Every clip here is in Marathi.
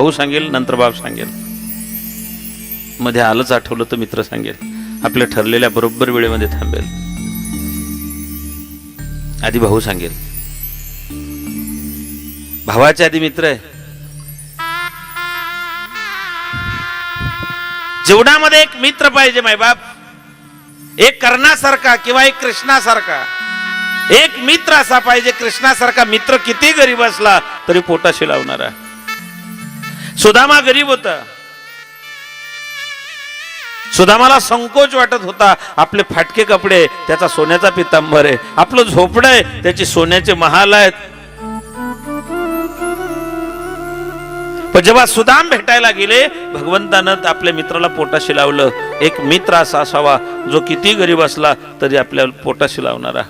भाऊ सांगेल, नंतर बाप सांगेल, मध्ये आलंच आठवलं तर मित्र सांगेल, आपल्या ठरलेल्या बरोबर वेळेमध्ये थांबेल. आधी भाऊ सांगेल, भावाच्या आधी मित्र आहे. जीवनामध्ये एक मित्र पाहिजे मायबाप, एक कर्णासारखा किंवा एक कृष्णासारखा एक मित्र असा पाहिजे. कृष्णासारखा मित्र किती गरीब असला तरी पोटाशी लावणारा. सुदामा गरीब होता. सुदामाला संकोच वाटत होता. आपले फाटके कपडे, त्याचा सोन्याचा पितांबर आहे, आपलं झोपडं आहे, त्याची सोन्याचे महाल आहेत. पण जेव्हा सुदाम भेटायला गेले, भगवंतानं आपल्या मित्राला पोटाशी लावलं. एक मित्र असा असावा जो किती गरीब असला तरी आपल्या पोटाशी लावणारा.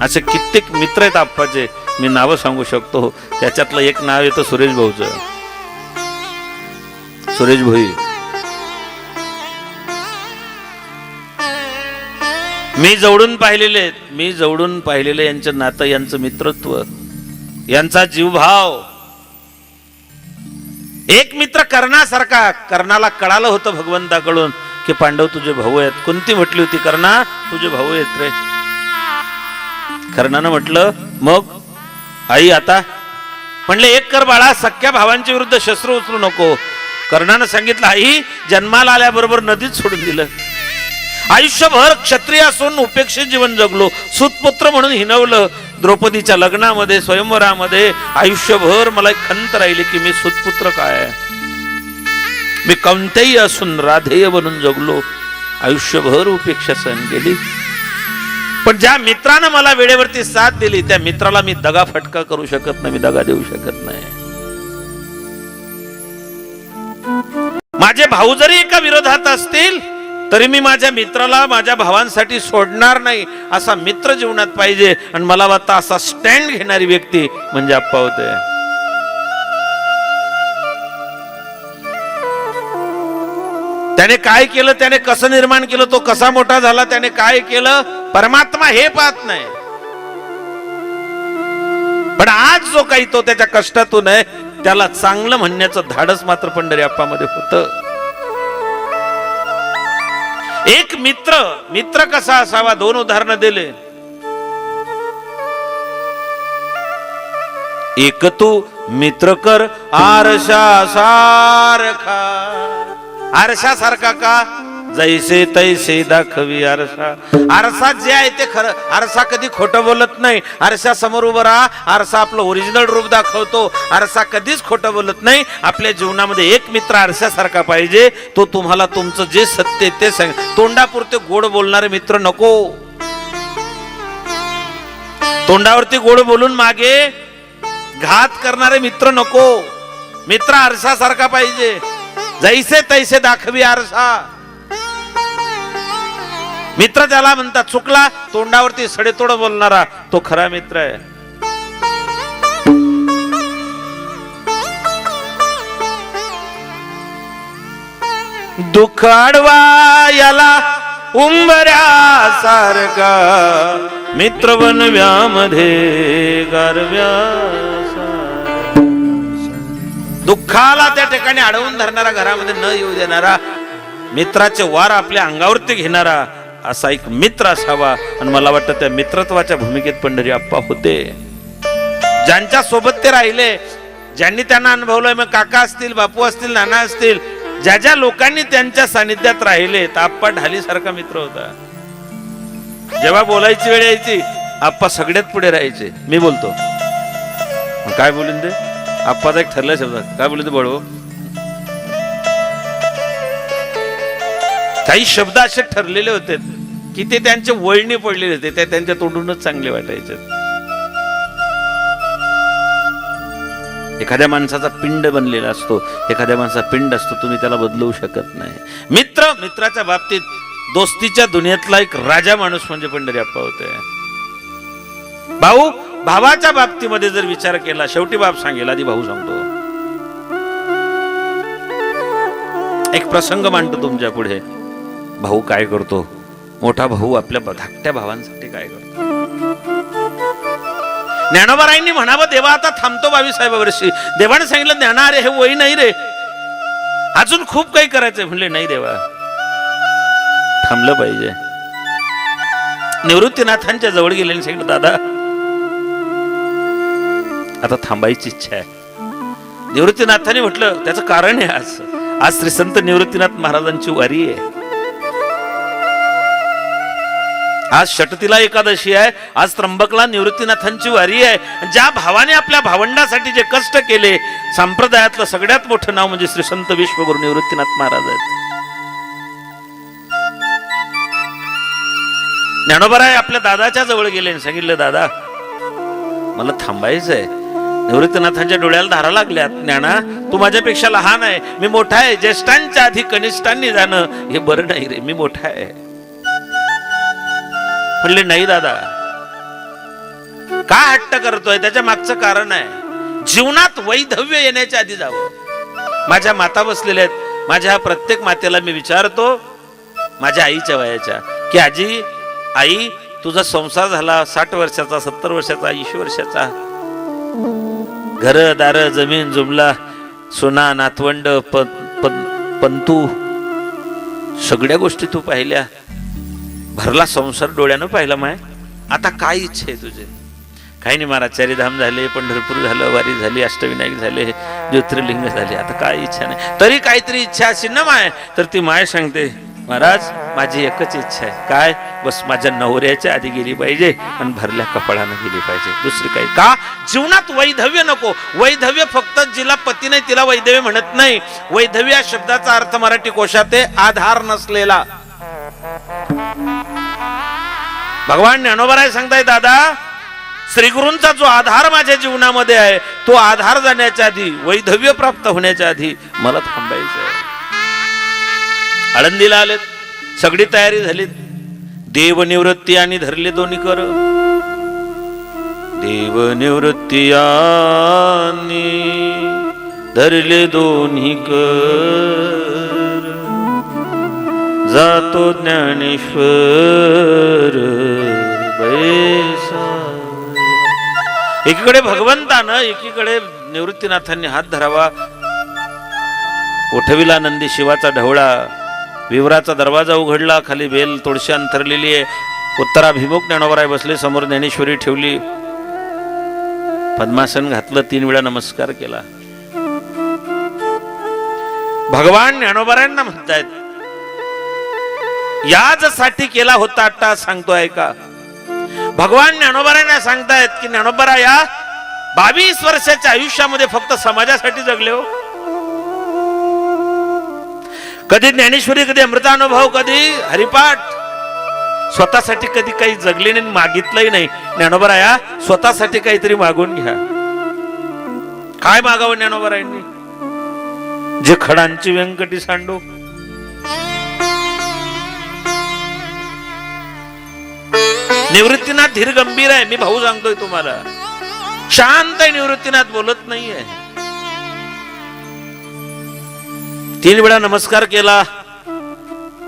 असे कित्येक मित्र आहेत आप्पाचे, मी नावं सांगू शकतो. त्याच्यातलं एक नाव येतं सुरेश भाऊचं. सुरेश भाई मी जवळून पाहिलेले यांचं नातं, यांचं मित्रत्व, यांचा जीवभाव. एक मित्र कर्णासारखा. कर्णाला कळालं होतं भगवंताकडून की पांडव तुझे भाऊ आहेत. कुंती म्हटली होती, कर्णा तुझे भाऊ आहेत रे. कर्णानं म्हटलं मग आई आता? म्हणले एक कर बाळा, सख्या भावांच्या विरुद्ध शस्त्र उचलू नको. कर्णानं सांगितलं आई जन्माला आल्याबरोबर नदीत सोडून दिलं. आयुष्यभर क्षत्रिय असून उपेक्षित जीवन जगलो, सुतपुत्र म्हणून हिनवलं. द्रौपदीच्या लग्नामध्ये, स्वयंवरामध्ये आयुष्यभर मला एक खंत राहिली की मी सुतपुत्र काय. मी कौंतेय असून राधेय बनून जगलो, आयुष्यभर उपेक्षा सहन केली. पण ज्या मित्रानं मला वेळेवरती साथ दिली त्या मित्राला मी दगा फटका करू शकत नाही, मी दगा देऊ शकत नाही. माझे भाऊ जरी एका विरोधात असतील तरी मी माझ्या मित्राला माझ्या भावांसाठी सोडणार नाही. असा मित्र जीवनात पाहिजे. आणि मला वाटतं असा स्टँड घेणारी व्यक्ती म्हणजे आप्पा होते. त्याने काय केलं, त्याने कसं निर्माण केलं, तो कसा मोठा झाला, त्याने काय केलं, परमात्मा हे पाहत नाही. पण आज जो काही तो त्याच्या कष्टातून आहे त्याला चांगलं म्हणण्याचं धाडस मात्र पंढरी आप्पामध्ये होतं. एक मित्र कसा असावा, दोन उदाहरणं दिले. एक तू मित्र कर आरशा सारखा. आरशा सारखा का? जैसे तैसे दाखवी आरसा. आरसा जे आहे ते खरं. आरसा कधी खोटं बोलत नाही. आरसा समोर उभं राहा, आरसा आपलं ओरिजिनल रूप दाखवतो. आरसा कधीच खोटं बोलत नाही. आपल्या जीवनामध्ये एक मित्र आरशासारखा पाहिजे. तो तुम्हाला तुमचं जे सत्य ते सांग. तोंडापुरते गोड बोलणारे मित्र नको. तोंडावरती गोड बोलून मागे घात करणारे मित्र नको. मित्र आरशासारखा पाहिजे. जैसे तैसे दाखवी आरसा. मित्र त्याला म्हणतात, चुकला तोंडावरती सडेतोड बोलणारा तो खरा मित्र आहे. दुःख अडवा याला उंबऱ्यासारखा, मित्र बनव्यामध्ये गारव्या. दुःखाला त्या ठिकाणी अडवून धरणारा, घरामध्ये न येऊ देणारा, मित्राचे वार आपल्या अंगावरती घेणारा असा एक मित्र असावा. आणि मला वाटतं त्या मित्रत्वाच्या भूमिकेत पंढरी आप्पा होते. ज्यांच्या सोबत ते राहिले, ज्यांनी त्यांना अनुभवलंय, मग काका असतील, बापू असतील, नाना असतील, ज्या ज्या लोकांनी त्यांच्या सानिध्यात राहिले, तर आप्पा ढालीसारखा मित्र होता. जेव्हा बोलायची वेळ यायची आप्पा सगळ्यात पुढे राहायचे. मी बोलतो काय बोलून दे, आप्पाचा एक ठरला शब्द, काय बोलून दे बळो. काही शब्द असे ठरलेले होते की ते त्यांचे वळणी पडलेले होते, ते त्यांच्या तोंडूनच चांगले वाटायचे. एखाद्या माणसाचा पिंड बनलेला असतो, एखाद्या माणसाचा पिंड असतो, तुम्ही त्याला बदलवू शकत नाही. मित्राच्या बाबतीत दोस्तीच्या दुनियेतला एक राजा माणूस म्हणजे पंढरी आप्पा होते. भावाच्या बाबतीमध्ये जर विचार केला, शेवटी बाप सांगेल, आधी भाऊ सांगतो. एक प्रसंग मांडतो तुमच्या पुढे. भाऊ काय करतो, मोठा भाऊ आपल्या धाकट्या भावांसाठी काय करतो. ज्ञानोबारायांनी म्हणावं देवा आता थांबतो 22व्या वर्षी. देवाने सांगितलं ज्ञाना अरे हे वय नाही रे, अजून खूप काही करायचंय. म्हणले नाही देवा, थांबलं पाहिजे. निवृत्तीनाथांच्या जवळ गेले, सांगितलं दादा आता थांबायची इच्छा आहे. निवृत्तीनाथांनी म्हटलं त्याचं कारण आहे, आज श्री संत निवृत्तीनाथ महाराजांची वारी आहे. आज षटतीला एकादशी आहे, आज त्र्यंबकला निवृत्तीनाथांची वारी आहे. ज्या भावाने आपल्या भावंडासाठी जे कष्ट केले, संप्रदायातलं सगळ्यात मोठं नाव म्हणजे श्री संत विश्वगुरु निवृत्तीनाथ महाराज आहेत. ज्ञानोबाराय आपल्या दादाच्या जवळ गेले आणि सांगितलं दादा मला थांबायचंय. निवृत्तीनाथांच्या डोळ्याला धारा लागल्यात. ज्ञाना तू माझ्यापेक्षा लहान आहे, मी मोठा आहे. ज्येष्ठांच्या आधी कनिष्ठांनी जाणं हे बरं नाही रे, मी मोठा आहे. म्हणले नाही दादा, का हट्ट करतोय? त्याच्या मागचं कारण आहे, जीवनात वैधव्य येण्याच्या आधी जावं. माझ्या माता बसलेल्या आहेत, माझ्या प्रत्येक मातेला मी विचारतो माझ्या आईच्या वयाच्या की आजी, आई तुझा संसार झाला 60 वर्षाचा, 70 वर्षाचा, 80 वर्षाचा, घर दार जमीन जुमला, सोना नातवंड पंतू सगळ्या गोष्टी तू पाहिल्या, भरला संसार डोळ्यानं पाहिला. माय आता काय इच्छा आहे तुझे? काही नाही महाराज, चारीधाम झाले, पंढरपूर झालं, वारी झाली, अष्टविनायक झाले, ज्योतिर्लिंग झाले, आता काय इच्छा नाही. तरी काहीतरी इच्छा असेल ना माय? तर ती माय सांगते महाराज माझी एकच इच्छा आहे, काय? बस माझ्या नवऱ्याच्या आधी गेली पाहिजे आणि भरल्या कपाळानं गेली पाहिजे, दुसरी काही. का? जीवनात वैधव्य नको. वैधव्य फक्त जिला पती नाही तिला वैधव्य म्हणत नाही. वैधव्य या शब्दाचा अर्थ मराठी कोशात आहे आधार नसलेला. भगवान ज्ञानोबाराय सांगताय दादा श्रीगुरूंचा जो आधार माझ्या जीवनामध्ये आहे, तो आधार जाण्याच्या आधी, वैधव्य प्राप्त होण्याच्या आधी मला थांबायचं आहे. आळंदीला आलेत, सगळी तयारी झाली. देवनिवृत्ती आणि धरले दोन्ही कर. देवनिवृत्ती आणि धरले दोन्ही कर, जातो ज्ञानेश्वर बैसा. एकीकडे भगवंतानं, एकीकडे निवृत्तीनाथांनी हात धरावा. उठविला नंदी शिवाचा ढवळा, विवराचा दरवाजा उघडला, खाली बेल तुळशी अंतरलेली आहे. उत्तराभिमुख ज्ञानोबाराय बसले, समोर ज्ञानेश्वरी ठेवली, पद्मासन घातलं, 3 वेळा नमस्कार केला. भगवान ज्ञानोबारायांना म्हणतायत याचसाठी केला होता अट्टाहास, सांगतो ऐका. भगवान ज्ञानोबारायांना सांगतायत की ज्ञानोबाराय या 22 वर्षाच्या आयुष्यामध्ये फक्त समाजासाठी जगले हो. कधी ज्ञानेश्वरी, कधी अमृतानुभव, कधी हरिपाठ. स्वतःसाठी कधी काही जगले नाही, मागितलंही नाही. ज्ञानोबाराया स्वतःसाठी काहीतरी मागून घ्या. काय मागावं ज्ञानोबारायांनी? जे खडांची व्यंकटी सांडो. निवृत्तीनाथ धीर गंभीर आहे, मी भाऊ सांगतोय तुम्हाला. शांत आहे निवृत्तीनाथ, बोलत नाहीये. 3 वेळा नमस्कार केला.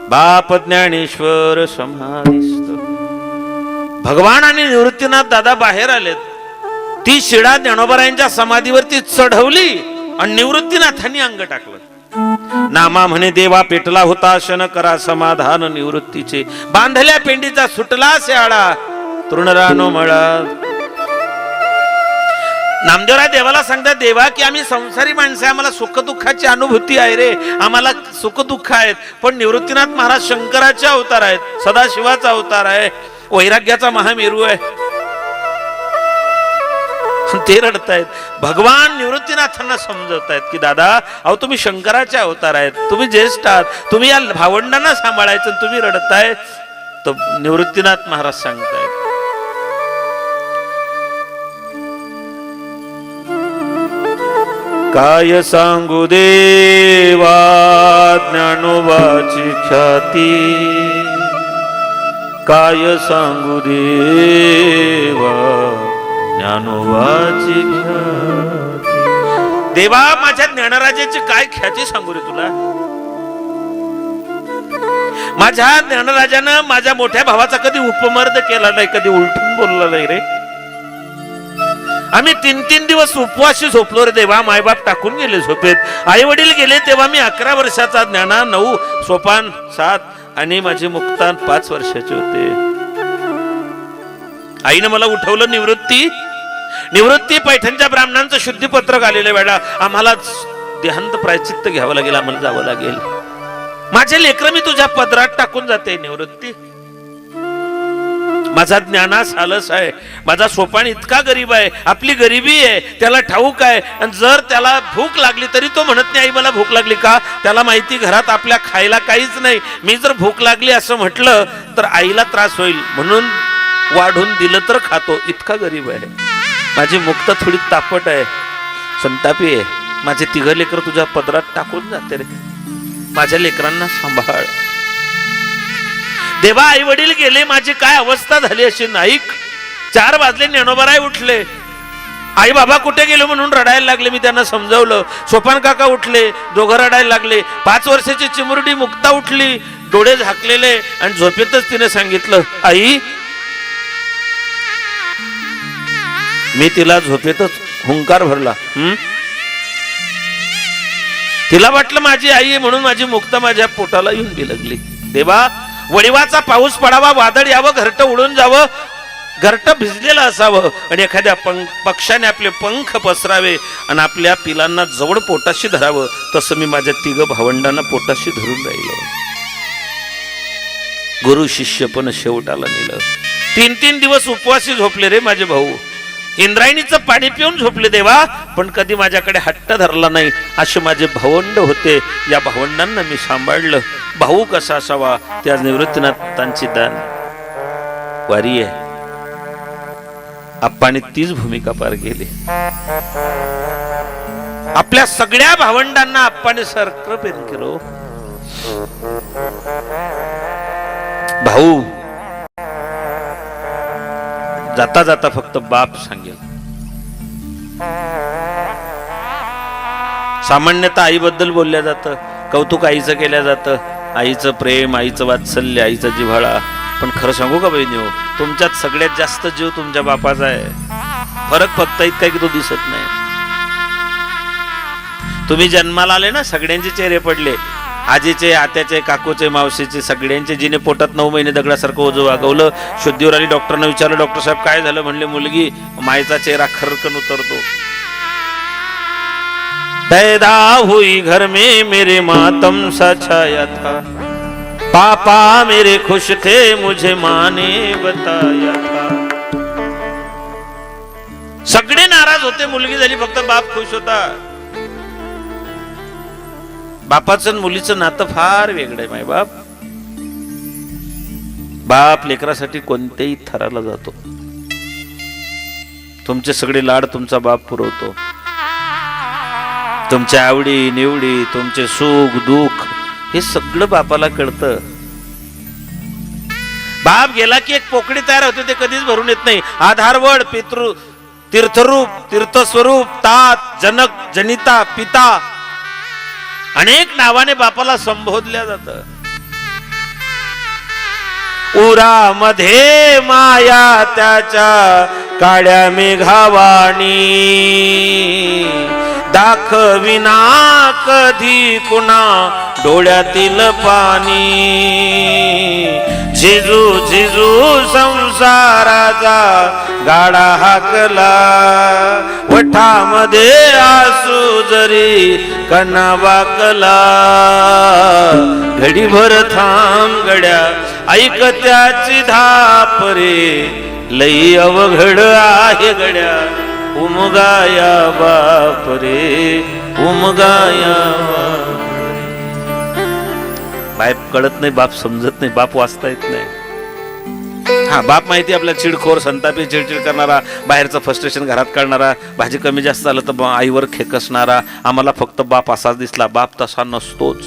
बाप ज्ञानेश्वर समाधिस्थ. भगवान आणि निवृत्तीनाथ दादा बाहेर आलेत. ती शिडा ज्ञानोबारायांच्या समाधीवरती चढवली आणि निवृत्तीनाथांनी अंग टाकलं. नामा म्हणे देवा पेटला होता, शन करा समाधान निवृत्तीचे. बांधल्या पेंडीचा सुटला स्याळा, तृणरानो मळा. नामदेवराय देवाला सांगतात देवा की आम्ही संसारी माणसे, आम्हाला सुखदुःखाची अनुभूती आहे रे, आम्हाला सुखदुःख आहेत. पण निवृत्तीनाथ महाराज शंकराचे अवतार आहेत, सदाशिवाचा अवतार आहे, वैराग्याचा महामेरू आहे. ते रडतायत. भगवान निवृत्तीनाथांना समजवतायत की दादा अहो तुम्ही शंकराचे अवतार आहेत, तुम्ही ज्येष्ठ आहात, तुम्ही या भावंडांना सांभाळायचं, तुम्ही रडताय. तर निवृत्तीनाथ महाराज सांगतायत काय सांगू देवा ज्ञानोबाची ख्याती, काय सांगू देवा ज्ञानोबाची ख्याती. देवा माझ्या ज्ञानराजाची काय ख्याती सांगू रे तुला. माझ्या ज्ञानराजानं माझ्या मोठ्या भावाचा कधी उपमर्द केला नाही, कधी उलटून बोलला नाही रे. आम्ही 3-3 दिवस उपवासी झोपलो रे देवा. मायबाप टाकून गेले झोपेत. आई वडील गेले तेव्हा मी 11 वर्षाचा, ज्ञाना 9, सोपान 7 आणि माझी मुक्ता 5 वर्षाचे होते. आईनं मला उठवलं. निवृत्ती पैठणच्या ब्राह्मणांचं शुद्धीपत्रक आलेलं वेळा आम्हाला देहांत प्रायचित्त घ्यावं लागेल, आम्हाला जावं लागेल. माझे लेकर मी तुझ्या पदरात टाकून जाते निवृत्ती. माझा ज्ञानास आलस आहे, माझा सोपान इतका गरीब आहे, आपली गरिबी आहे त्याला ठाऊक आहे. आणि जर त्याला भूक लागली तरी तो म्हणत नाही आई मला भूक लागली का. त्याला माहिती घरात आपल्या खायला काहीच नाही. मी जर भूक लागली असं म्हटलं तर आईला त्रास होईल, म्हणून वाढून दिलं तर खातो. इतका गरीब आहे. माझी मुक्त थोडी तापट आहे, संतापी आहे. माझे 3 लेकर तुझ्या पदरात टाकून जाते रे. माझ्या लेकरांना सांभाळ देवा. आई वडील गेले, माझी काय अवस्था झाली अशी नाईक. 4 वाजले, ज्ञानोबाराय उठले. आई बाबा कुठे गेलो म्हणून रडायला लागले. मी त्यांना समजावलं. सोपान काका उठले, दोघं रडायला लागले. 5 वर्षाची चिमुरडी मुक्ता उठली, डोळे झाकलेले, आणि झोपेतच तिने सांगितलं आई. मी तिला झोपेतच हुंकार भरला. तिला वाटलं माझी आई आहे म्हणून माझी मुक्ता माझ्या पोटाला येऊन बिलगली. देवा, वळीवाचा पाऊस पडावा, वादळ यावं, घरटं उडून जावं, घरटं भिजलेलं असावं, आणि एखाद्या पक्षाने आपले पंख पसरावे आणि आपल्या पिलांना जवळ पोटाशी धरावं. तसं मी माझ्या 3 भावंडांना पोटाशी धरून राहिलो. गुरु शिष्य पण शेवटाला नेलं. 3-3 दिवस उपवासी झोपले रे माझे भाऊ. इंद्रायणीचं पाणी पिऊन झोपले देवा, पण कधी माझ्याकडे हट्ट धरला नाही. असे माझे भावंड होते. या भावंडांना मी सांभाळलं. भाऊ कसा असावा त्या निवृत्तीनाथांची दान वारी आहे. आप्पाने तीच भूमिका पार केली. आपल्या सगळ्या भावंडांना आप्पाने सरक्र पेन केलं. भाऊ जाता जाता फक्त बाप सांगेल. सामान्यतः आईबद्दल बोलल्या जातं, कौतुक आईचं केलं जातं, आईचं प्रेम, आईचं वात्सल्य, आईचा जिव्हाळा. पण खरं सांगू का बहिणी हो, तुमच्यात सगळ्यात जास्त जीव तुमच्या बापाचा आहे. फरक फक्त इतका की तो दिसत नाही. तुम्ही जन्माला आले ना, सगळ्यांचे चेहरे पडले. आजीचे, आत्याचे, काकूचे, मावशीचे, सगळ्यांचे. जिने पोटात 9 महिने दगडासारखं ओझं वागवलं. शुद्धीवर आली, डॉक्टरना विचारलं, डॉक्टर साहेब काय झालं. म्हणले मुलगी. मायचा चेहरा खरकन उतरतो. पैदा हुई घर में मेरे मातम सा छाया था, पापा मेरे खुश थे मुझे माँ ने बताया था. सगळे नाराज होते. मुलगी झाली, फक्त बाप खुश होता. बापाचं मुलीचं नातं फार वेगळं आहे. मायबाप, बाप लेकरासाठी कोणत्याही थराला जातो. तुमचे सगळे लाड तुमचा बाप पुरवतो. तुमच्या आवडी निवडी, तुमचे सुख दुःख हे सगळं बापाला कळतं. बाप गेला की एक पोकळी तयार होते, ते कधीच भरून येत नाही. आधारवड, पितृ, तीर्थरूप, तीर्थस्वरूप, तात, जनक, जनिता, पिता, अनेक नावाने बापाला संबोधल्या जात. उरामध्ये माया त्याच्या काळ्या मेघावाणी, दाखविना कधी कुणा डोळ्यातील पाणी. झिजू झिजू संसाराचा गाडा हाकला, वठामध्ये आसू जरी कणा वाकला. घडीभर थांब गड्या, ऐक त्याची धाप रे, लई अवघड आहे गड्या, उमगाया बाप रे, उमगाया बाप. बाप कळत नाही, बाप समजत नाही, बाप वाचता येत नाही. हा, बाप माहिती आपल्याला चिडखोर, संतापी, चिडचिड करणारा, बाहेरचं फ्रस्ट्रेशन घरात काढणारा, भाजी कमी जास्त झालं तर आईवर खेकसणारा. आम्हाला फक्त बाप असाच दिसला. बाप तसा नसतोच.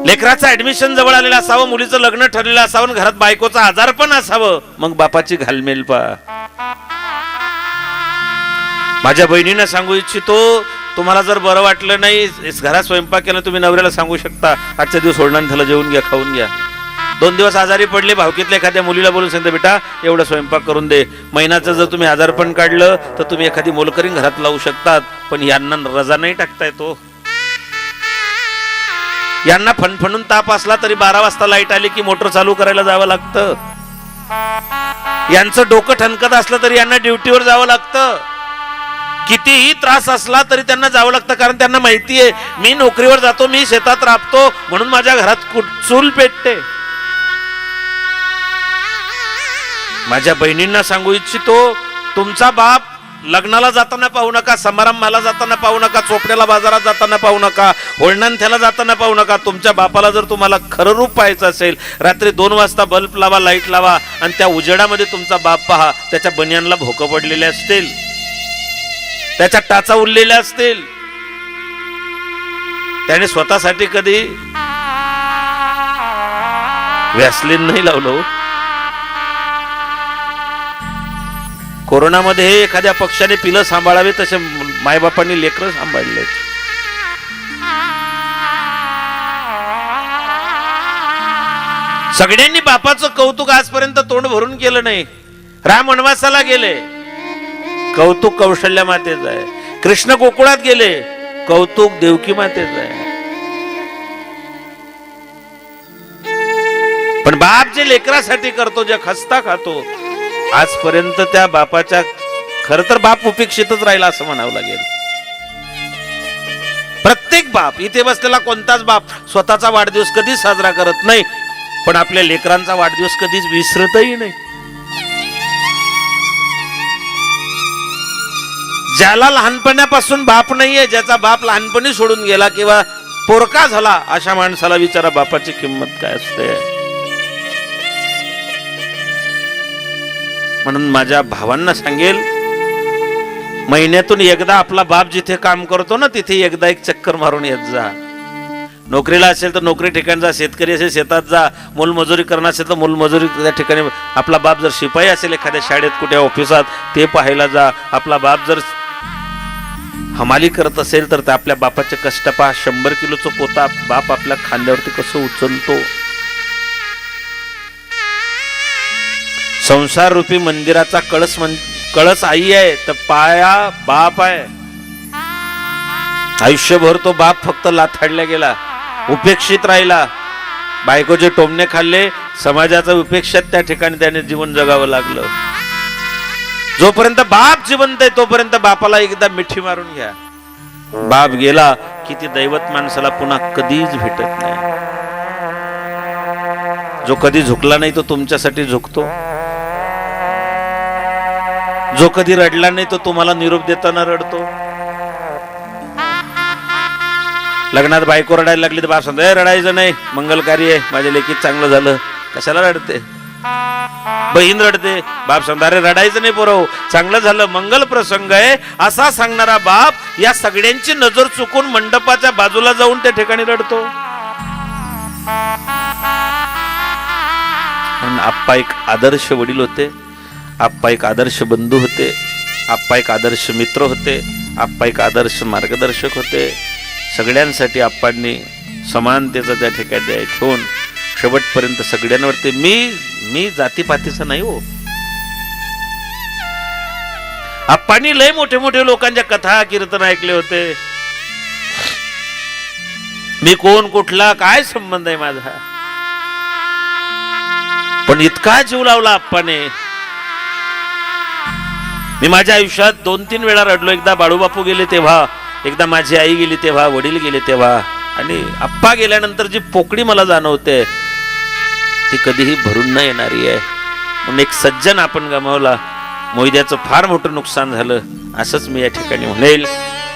लेकराचं ऍडमिशन जवळ आलेलं असावं, मुलीचं लग्न ठरलेलं असावं, घरात बायकोचं आजार पण असावं, मग बापाची घालमेल पा. माझ्या बहिणींना सांगू इच्छितो, तुम्हाला जर बरं वाटलं नाही, घरात स्वयंपाक केला, तुम्ही नवऱ्याला सांगू शकता आजच्या दिवस सोडणार, त्याला जेवून घ्या, खाऊन घ्या. 2 दिवस आजारी पडले, भावकीतल्या एखाद्या मुलीला बोलून सांगते, बेटा एवढं स्वयंपाक करून दे. महिन्याचं जर तुम्ही आजारपण काढलं तर तुम्ही एखादी मोलकरीण घरात लावू शकतात, पण यांना रजा नाही टाकता येतो. यांना फणफणून ताप असला तरी 12 वाजता लाईट आली की मोटर चालू करायला जावं लागतं. यांचं डोकं ठणकत असलं तरी यांना ड्युटीवर जावं लागतं. कितीही त्रास असला तरी त्यांना जावं लागतं, कारण त्यांना माहिती आहे मी नोकरीवर जातो, मी शेतात राबतो, म्हणून माझ्या घरात चूल पेटते. माझ्या बहिणींना सांगू इच्छितो, तुमचा बाप लग्नाला जाताना पाहू नका, समारंभाला जाताना पाहू नका, चोपड्याला बाजारात जाताना पाहू नका, होळणांथ्याला जाताना पाहू नका. तुमच्या बापाला जर तुम्हाला खरं रूप पाहायचं असेल, रात्री 2 वाजता बल्ब लावा, लाईट लावा आणि त्या उजेडामध्ये तुमचा बाप पहा. त्याच्या बनियांना भोकं पडलेले असतील, त्याच्या टाचा उरलेल्या असतील. त्याने स्वतःसाठी कधी व्हॅसलीन नाही लावलो. कोरोनामध्ये एखाद्या पक्षाने पिलं सांभाळावे तसे मायबापांनी लेकरं सांभाळले. सगळ्यांनी बापाचं कौतुक आजपर्यंत तोंड भरून केलं नाही. राम वनवासाला गेले, कौतुक कौशल्या मातेचं आहे. कृष्ण गोकुळात गेले, कौतुक देवकी मातेचं आहे. पण बाप जे लेकरासाठी करतो, जे खस्ता खातो, आजपर्यंत त्या बापाच्या, खरं तर बाप उपेक्षितच राहिला असं म्हणावं लागेल. प्रत्येक बाप, इथे बसलेला कोणताच बाप स्वतःचा वाढदिवस कधीच साजरा करत नाही, पण आपल्या लेकरांचा वाढदिवस कधीच विसरतही नाही. ज्याला लहानपणापासून बाप नाहीये, ज्याचा बाप लहानपणी सोडून गेला किंवा पोरका झाला, अशा माणसाला विचारा बापाची किंमत काय असते. म्हणून माझ्या भावांना सांगेल, महिन्यातून एकदा आपला बाप जिथे काम करतो ना, तिथे एकदा एक चक्कर मारून येत जा. नोकरीला असेल तर नोकरी ठिकाणी जा, शेतकरी असेल शेतात जा, मोलमजुरी करणार असेल तर मोलमजुरी त्या ठिकाणी. आपला बाप जर शिपाई असेल एखाद्या शाळेत, कुठे ऑफिसात, ते पाहायला जा. आपला बाप जर हमाली करत असेल तर आपल्या बापाचे कष्ट पहा. 100 किलोचं पोता बाप आपल्या खांद्यावरती कसं उचलतो. संसार रूपी मंदिराचा कळस आई आहे, तर पाया बाप आहे. आयुष्यभर तो बाप फक्त लाथाडल्या गेला, उपेक्षित राहिला. बायकोचे टोमणे खाल्ले, समाजाचा उपेक्षित त्या ठिकाणी त्याने जीवन जगावं लागलं. जोपर्यंत बाप जिवंत आहे तोपर्यंत बापाला एकदा मिठी मारून घ्या. बाप गेला की ती दैवत माणसाला पुन्हा कधीच भेटत नाही. जो कधी झुकला नाही तो तुमच्यासाठी झुकतो. जो कधी रडला नाही तो तुम्हाला निरोप देताना रडतो. लग्नात बायको रडायला लागली तर बाप सांगतो, रडायचं नाही, मंगल कार्य आहे, माझ्या लेकीत चांगलं झालं, कशाला रडते. बहीण रडते, बाप सांगतो, अरे रडायचं नाही पोरं, चांगलं झालं, मंगल प्रसंग आहे, असा सांगणारा बाप या सगळ्यांची नजर चुकून मंडपाच्या बाजूला जाऊन त्या ठिकाणी रडतो. आप्पा एक आदर्श वडील होते, आप्पा एक आदर्श बंधू होते, आप्पा एक आदर्श मित्र होते, आप्पा एक आदर्श मार्गदर्शक होते. सगळ्यांसाठी आप्पांनी समानतेचा त्या ठिकाणी ठेवून शेवटपर्यंत सगळ्यांवरती, मी जातीपातीचा नाही हो. आप्पांनी लय मोठे मोठे लोकांच्या कथा कीर्तन ऐकले होते. मी कोण, कुठला, काय संबंध आहे माझा, पण इतका जीव लावला आप्पाने. मी माझ्या आयुष्यात 2-3 वेळा रडलो. एकदा बाळूबापू गेले तेव्हा, एकदा माझी आई गेली तेव्हा, वडील गेले तेव्हा, आणि आप्पा गेल्यानंतर जी पोकळी मला जाणवते ती कधीही भरून न येणारी आहे. म्हणून एक सज्जन आपण गमावला, मोयद्याचं फार मोठं नुकसान झालं, असंच मी या ठिकाणी म्हणेल.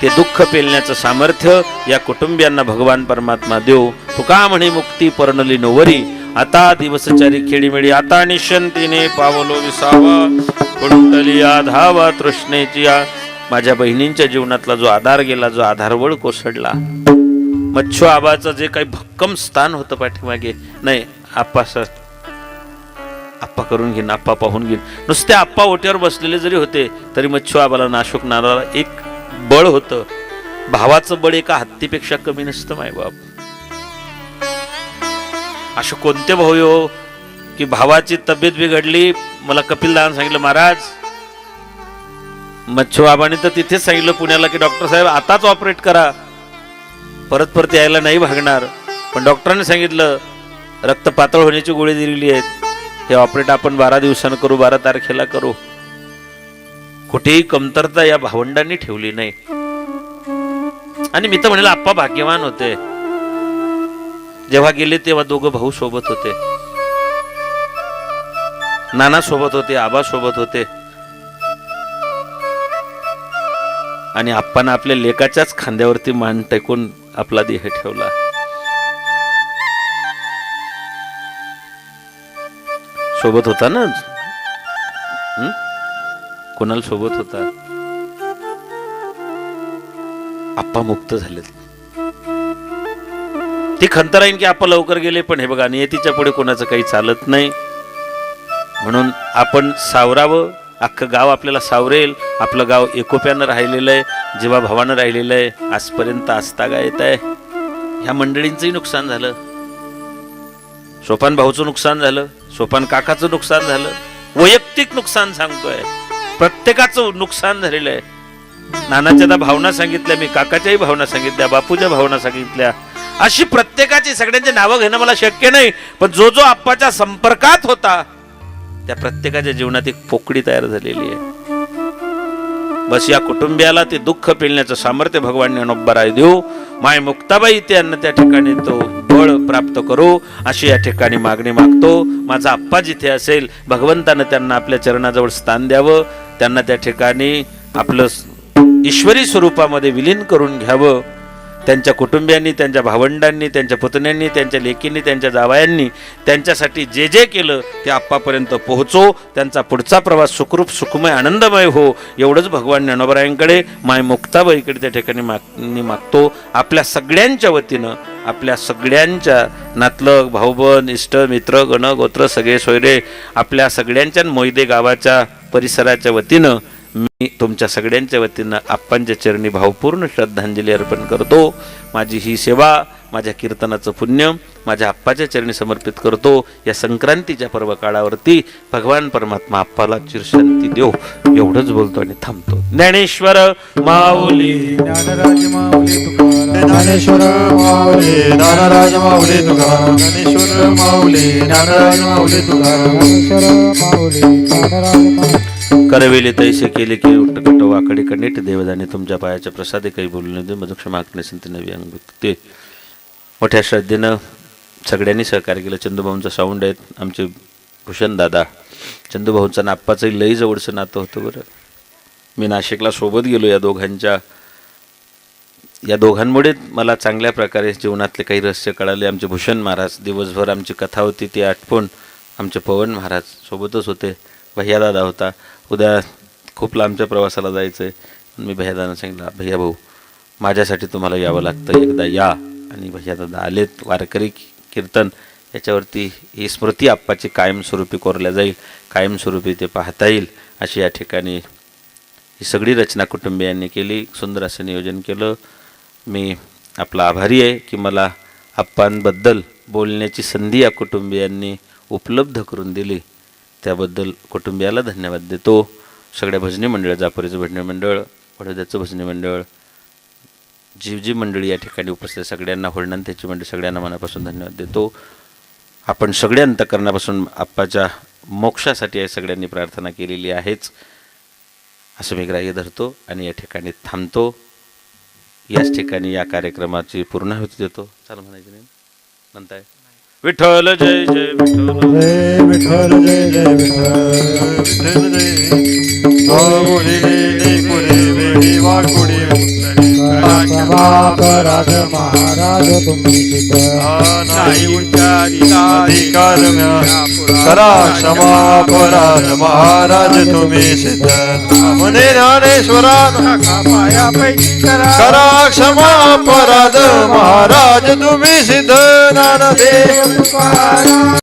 ते दुःख पेलण्याचं सामर्थ्य या कुटुंबियांना भगवान परमात्मा देव. तुका म्हणे मुक्ती पर्णली नोवरी, आता दिवसचारी खेळीमेळी, आता निश्चंतीने पावलो विसावा, कुंडली आधावा तृष्णेची. माझ्या बहिणींच्या जीवनातला जो आधार गेला, जो आधारवळ कोसळला, मच्छू आबाचं जे काही भक्कम स्थान होतं पाठीमागे, नाही आप्पा सर, आप्पा करून घेईन, आप्पा पाहून घेईन, नुसते आप्पा ओट्यावर बसलेले जरी होते तरी मच्छू आबाला नाशुकणारा एक बळ होतं. भावाचं बळ एका हत्तीपेक्षा कमी नसतं मायबाप. असे कोणते भाऊ हो की भावाची तब्येत बिघडली, मला कपिलदादांनी सांगितलं महाराज, मच्छू बाबांनी तर तिथेच सांगितलं पुण्याला की डॉक्टर साहेब आताच ऑपरेट करा, परत परत यायला नाही भागणार. पण डॉक्टरांनी सांगितलं रक्त पातळ होण्याची गोळी दिलेली आहेत, हे ऑपरेट आपण 12 दिवसानं करू, 12 तारखेला करू. कुठेही कमतरता या भावंडांनी ठेवली नाही. आणि मी तर म्हणेल आप्पा भाग्यवान होते, जेव्हा गेले तेव्हा दोघं भाऊ सोबत होते, नाना सोबत होते, आबा सोबत होते. आणि आप्पानं आपल्या लेकाच्याच खांद्यावरती मान टेकून आपला देह ठेवला. सोबत होता ना, कोणाला सोबत होता. आप्पा मुक्त झाले. ती खंत राहीन की आप्पा लवकर गेले, पण हे बघा नियतीच्या पुढे कोणाचं काही चालत नाही. म्हणून आपण सावरावं, अख्खं गाव आपल्याला सावरेल. आपलं गाव एकोप्यानं राहिलेलं आहे, जीवाभावानं राहिलेलं आहे. आजपर्यंत आस्तागा येत आहे. ह्या मंडळींचंही नुकसान झालं, सोपान भाऊचं नुकसान झालं, सोपान काकाचं नुकसान झालं, वैयक्तिक नुकसान सांगतोय, प्रत्येकाचं नुकसान झालेलं आहे. नानाच्या त्या भावना सांगितल्या मी, काकाच्याही भावना सांगितल्या, बापूच्या भावना सांगितल्या. अशी प्रत्येकाची सगळ्यांची नावं घेणं मला शक्य नाही, पण जो जो आप्पाच्या संपर्कात होता त्या प्रत्येकाच्या जीवनात एक पोकळी तयार झालेली आहे. बस या कुटुंबियाला ते दुःख पेलण्याचं सामर्थ्य भगवान अनोबराय देऊ. माय मुक्ताबाई ते अन्न त्या ठिकाणी तो बळ प्राप्त करू, अशी या ठिकाणी मागणी मागतो. माझा आप्पा जिथे असेल भगवंतानं त्यांना आपल्या चरणाजवळ स्थान द्यावं, त्यांना त्या ठिकाणी आपलं ईश्वरी स्वरूपामध्ये विलीन करून घ्यावं. त्यांच्या कुटुंबियांनी, त्यांच्या भावंडांनी, त्यांच्या पुतण्यांनी, त्यांच्या लेकींनी, त्यांच्या जावयांनी त्यांच्यासाठी जे जे केलं ते आप्पापर्यंत पोहोचो. त्यांचा पुढचा प्रवास सुखरूप, सुखमय, आनंदमय हो, एवढंच भगवान ज्ञानोबरायांकडे, माय मुक्ताबाईकडे त्या ठिकाणी मागतो. आपल्या सगळ्यांच्या वतीनं, आपल्या सगळ्यांच्या नातलग, भाऊबंद, इष्ट, मित्र, गण, गोत्र, सगळे सोयरे, आपल्या सगळ्यांच्या मोयदे गावाच्या परिसराच्या वतीनं मी तुमच्या सगळ्यांच्या वतीनं आप्पांच्या चरणी भावपूर्ण श्रद्धांजली अर्पण करतो. माझी ही सेवा, माझ्या कीर्तनाचं पुण्य माझ्या आप्पाच्या चरणी समर्पित करतो. या संक्रांतीच्या पर्व काळावरती भगवान परमात्मा आप्पाला चिरशांती देव, एवढंच बोलतो आणि थांबतो. ज्ञानेश्वर माऊली, ज्ञानराज माऊली तुकाराम, ज्ञानेश्वर माऊली, ज्ञानराज माऊली तुकाराम, ज्ञानेश्वर माऊली, ज्ञानराज माऊली तुकाराम, ज्ञानेश्वर माऊली, ज्ञानराज माऊली. करविले तैसे केले की उट्टकट वाकडे कणीट देवदाने तुमच्या पायाच्या प्रसादे काही बोलू दे मज क्षमा संत नवी अंग. मोठ्या श्रद्धेनं सगळ्यांनी सहकार्य केलं. चंदूभाऊंचा साऊंड आहेत आमचे भूषण दादा. चंदूभाऊंचं आणि आप्पाचंही लई जवळचं नातं होतं बरं. मी नाशिकला सोबत गेलो या दोघांमुळे मला चांगल्या प्रकारे जीवनातले काही रहस्य कळाले. आमचे भूषण महाराज दिवसभर आमची कथा होती ती आठवण, आमचे पवन महाराज सोबतच होते. भैयादादा होता. उद्या खूप लांबच्या प्रवासाला जायचं आहे. मी भैयादादांना सांगितलं भैया भाऊ माझ्यासाठी तुम्हाला यावं लागतं, एकदा या. आणि भैयादादा आलेत. वारकरी कीर्तन याच्यावरती ही स्मृती आप्पाची कायमस्वरूपी कोरल्या जाईल, कायमस्वरूपी ते पाहता येईल अशी या ठिकाणी ही सगळी रचना कुटुंबियांनी केली. सुंदर असं नियोजन केलं. मी आपला आभारी आहे की मला आप्पांबद्दल बोलण्याची संधी या कुटुंबियांनी उपलब्ध करून दिली. त्याबद्दल कुटुंबियाला धन्यवाद देतो. सगळ्या भजनी मंडळ, जापोरीचं भजनी मंडळ, वडोद्याचं भजनी मंडळ, जी मंडळी या ठिकाणी उपस्थित सगळ्यांना, होळणांत्याची मंडळी, सगळ्यांना मनापासून धन्यवाद देतो. आपण सगळ्या अंतःकरणापासून आप्पाच्या मोक्षासाठी या सगळ्यांनी प्रार्थना केलेली आहेच असं मी ग्राह्य धरतो आणि या ठिकाणी थांबतो. याच ठिकाणी या कार्यक्रमाची पूर्णाहुती देतो. चालू म्हणायचं नाही म्हणताय. विठ्ठल जय जय विठ्ठल, जय विठ्ठल, जय जय विठ्ठल, विठ्ठल जय. वाकुडी वेडी वाकुडी अपराध महाराज तुम्ही सिद्ध नाही उच्चाधिकार करा क्षमा अपराध महाराज तुम्ही सिद्ध. म्हणे ज्ञानेश्वरा पायापैकी करा क्षमा अपराध महाराज तुम्ही सिद्ध. ज्ञानदेव